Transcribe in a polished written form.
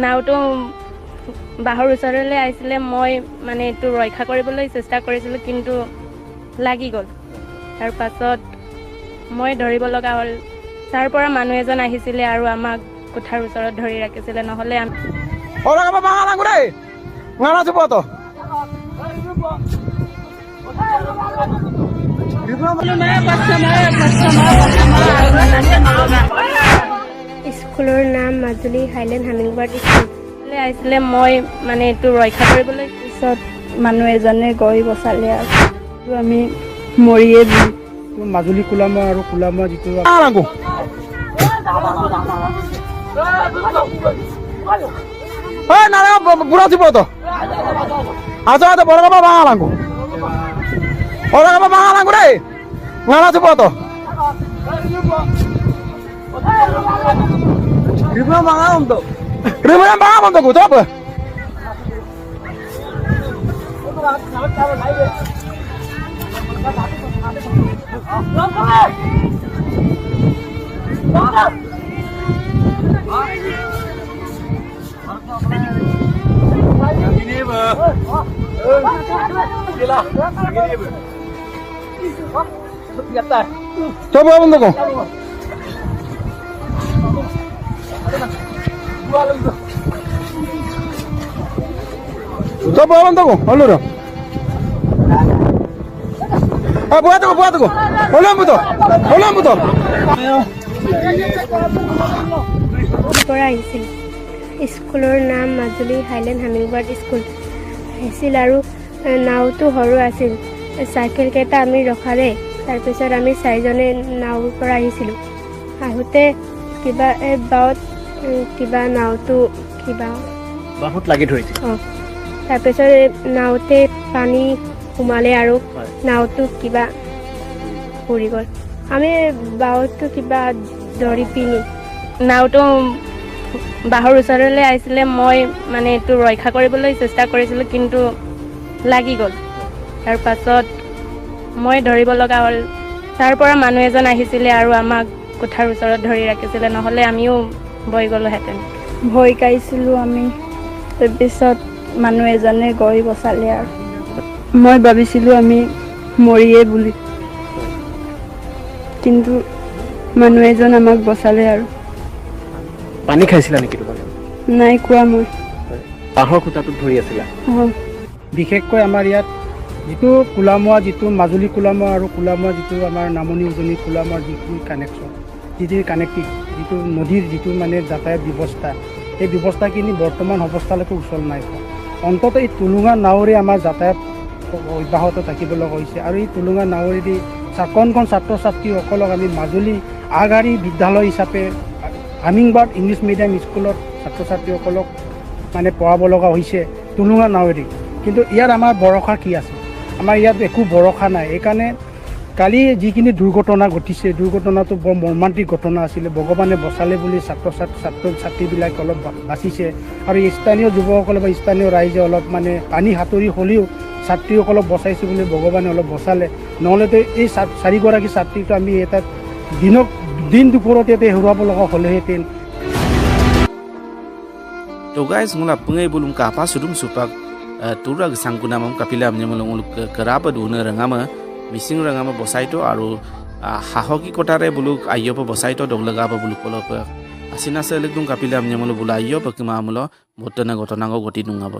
নাওটো বাহৰ ওচৰলৈ আহিছিলে। মই মানে এইটো ৰক্ষা কৰিবলৈ চেষ্টা কৰিছিলোঁ, কিন্তু লাগি গ'ল। তাৰ পাছত মই ধৰিব লগা হ'ল। তাৰ পৰা মানুহ এজন আহিছিলে আৰু আমাক কোঠাৰ ওচৰত ধৰি ৰাখিছিলে, নহ'লে স্কুলৰ নাম মাজুলী হাইলেণ্ড হামিংবাৰ্ড স্কুল আহিছিলে। মই মানে এইটো ৰক্ষা কৰিবলৈ পিছত মানুহ এজনে গৈ বচালে আৰু আমি মৰিয়ে দিলোঁ। মাজুলী কুলামা আৰু কুলামা যিটো বুঢ়া দিব তো আচ্ছা আচ্ছা বড় বাবা বাঙা লাঙ্গু বড় বাবা বাঙা লাঙ্গু রে বাঙা দিব তো রিবনা বাঙা বন্ধ রিবনা বাঙা বন্ধ কো তো coba benda ko coba benda ko halo ro buat ko holam buto পৰা আহিছিল। স্কুলৰ নাম মাজুলী হাইলেণ্ড হামিংবাৰ্ড স্কুল আহিছিল আৰু নাওটো সৰু আছিল। চাইকেল কেইটা আমি ৰখালে। তাৰপিছত আমি চাৰিজনে নাওৰ পৰা আহিছিলোঁ। আহোঁতে কিবা বাৱত কিবা নাওটো কিবা বাহুত লাগি ধৰিছিল। তাৰপিছত নাওতে পানী সোমালে আৰু নাওটো কিবা পৰি গ'ল। আমি বাৱতো কিবা ধৰি পিনি নাওটো বাহৰ ওচৰলৈ আহিছিলে। মই মানে এইটো ৰক্ষা কৰিবলৈ চেষ্টা কৰিছিলোঁ, কিন্তু লাগি গ'ল। তাৰ পাছত মই ধৰিব লগা হ'ল। তাৰ পৰা মানুহ এজন আহিছিলে আৰু আমাক কোঠাৰ ওচৰত ধৰি ৰাখিছিলে, নহ'লে আমিও বৈ গ'লোহেঁতেন। ভয় খাইছিলোঁ আমি। তাৰপিছত মানুহ এজনে গৈ বচালে আৰু মই ভাবিছিলোঁ আমি মৰিয়ে বুলি, কিন্তু মানুহ এজন আমাক বচালে আৰু পানী খাইছিলা নেকি তোমালোকে? নাই খোৱা মই। বাঁহৰ খুঁটাটোত ধৰি আছিলা? বিশেষকৈ আমাৰ ইয়াত যিটো কুলামুৱা, যিটো মাজুলী কুলামুৱা আৰু কুলামুৱা যিটো আমাৰ নামনি উজনি কুলামুৱাৰ যিটো কানেকশ্যন, যিটো কানেক্টিভ, যিটো নদীৰ যিটো মানে যাতায়াত ব্যৱস্থা, এই ব্যৱস্থাখিনি বৰ্তমান অৱস্থালৈকে সুচল নাই হোৱা। অন্ততঃ এই টুলুঙা নাৱেৰে আমাৰ যাতায়াত অব্যাহত থাকিব লগা হৈছে। আৰু এই টুলুঙা নাৱেৰেদি কণ ছাত্ৰ ছাত্ৰীসকলক আমি মাজুলী আগশাৰী বিদ্যালয় হিচাপে হামিংবাৰ্ড ইংলিছ মিডিয়াম স্কুলত ছাত্ৰ ছাত্ৰীসকলক মানে পঢ়াব লগা হৈছে টুলুঙা নাৱেদি। কিন্তু ইয়াত আমাৰ ভৰসা কি আছে? আমাৰ ইয়াত একো ভৰসা নাই। সেইকাৰণে কালি যিখিনি দুৰ্ঘটনা ঘটিছে, দুৰ্ঘটনাটো বৰ মৰ্মান্তিক ঘটনা আছিলে। ভগৱানে বচালে বুলি ছাত্ৰ ছাত্ৰীবিলাক অলপ বাচিছে, আৰু স্থানীয় যুৱকসকলে বা স্থানীয় ৰাইজে অলপ মানে পানী সাঁতুৰি হ'লেও ছাত্ৰীসকলক বচাইছে বুলি ভগৱানে অলপ বচালে। নহ'লেতো এই চাৰিগৰাকী ছাত্ৰীটো আমি এটা দিন দুপৰতে হেৰুৱাব লগা হ'লেহেঁতেন। তো guys ngula pungai bulum kapa sudum supak turag sangkuna mam kapila amnya mulung kerapa duna rangama mising rangama bosaito aru hahoki kotare buluk ayopa bosaito doglaga ba buluk polo asina selek dum kapila amnya mulu bula ayopa kima mulo botana gotana go goti nungaba